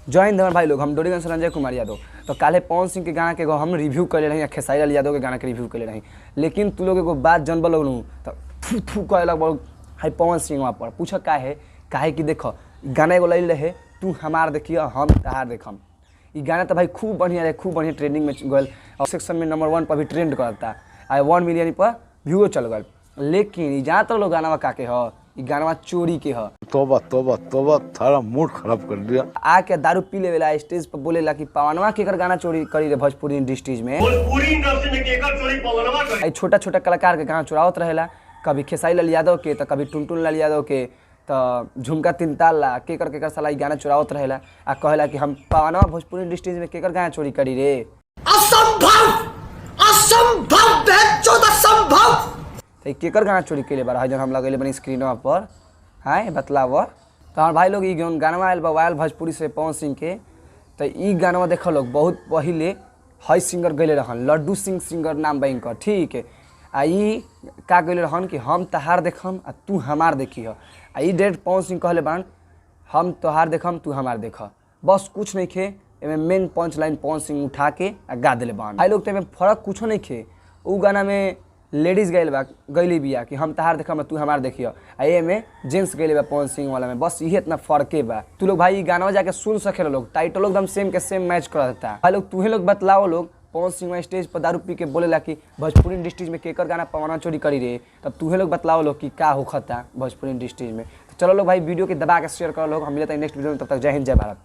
जय हिंद भाई लोग, हम डोरीगंज संजय कुमार यादव। तो काले पवन सिंह के गाना के हम रिव्यू कर रहे हैं, खेसारी लाल यादव के गाना के रिव्यू कर रहे हैं। लेकिन तू लोग एगो बात जनबल लोग तो थू थू कहे लग हाई पवन सिंह वहाँ पर पूछ काहे कि देख गाना एगो ले रहे, तू हमार देखिए हम तहार देखम। ये गाना तो भाई खूब बढ़िया रहे, खूब बढ़िया ट्रेंडिंग में गल और सेक्शन में नंबर 1 पर भी ट्रेंड करता है, 1 मिलियन पर व्यूओ चल गल। लेकिन जहाँ तक लोग गाना का के ह गाना चोरी के ह। तोबा तोबा तोबा, थारा मूड खराब कर दिया। आके दारू पी लेवेला स्टेज पर बोलेला कि पवनवा केकर गाना चोरी करी रे भोजपुरी इंडस्ट्रीज में। भोजपुरी इंडस्ट्री में केकर चोरी पवनवा करी। छोटा छोटा कलाकार के गाना चुरावत रहेला, कभी खेसारी लाल यादव के तो कभी टुनटुन लाल यादव के, तो झुमका तीन ताला केकर साला गाना चुरावत रहेला आ कहेला कि हम पवनवा भोजपुरी इंडस्ट्रीज में केकर गाना चोरी करी रे। असंभव असंभव असंभव। तो केकर गाना चोरी के बार जब हम लगेले बनी स्क्रीनवा पर है बतलाव। तो हमारे भाई लोग ये गाना आयल वायल भोजपुरी से पवन सिंह के, तो ये गाना देख लोग बहुत पहले हई सिंगर गए रहन, लड्डू सिंह सिंगर नाम बैंक ठीक है। आ ई का गए रहन कि हम तहार देखम आ तू हमार देखी आ ई डेट पवन सिंह कहले बान हम तोहार देखम तू हमार देख, बस कुछ नहीं खे। एमें main punch line Pawan Singh उठा के आ गा दिले बान। भाई लोग तो फर्क कुछ नहीं खे। उ गाना में लेडीज गैली बिया कि हम तहार देखम तू हमार देखियो, आ ये में जेंट्स गैले बा पवन सिंह वाला में, बस ये इतना फर्के बा। तू लोग भाई गाना जाके सुन सके लोग, टाइटल एकदम सेम के सेम मैच कर देता है। भाई लोग तू ही लोग बतलाओ लोग, पवन सिंह स्टेज पर दारू पी के बोलेला कि भोजपुरी इंडस्ट्रीज में केकर गाना पवना चोरी करी रे, तब तू ही लोग बतलाओ लोग कि का होखता भोजपुरी इंडस्ट्रीज में। तो चलो लोग भाई वीडियो के दबा के शेयर करो लोग, हम मिलते हैं नेक्स्ट वीडियो में, तब तक जय हिंद जय भारत।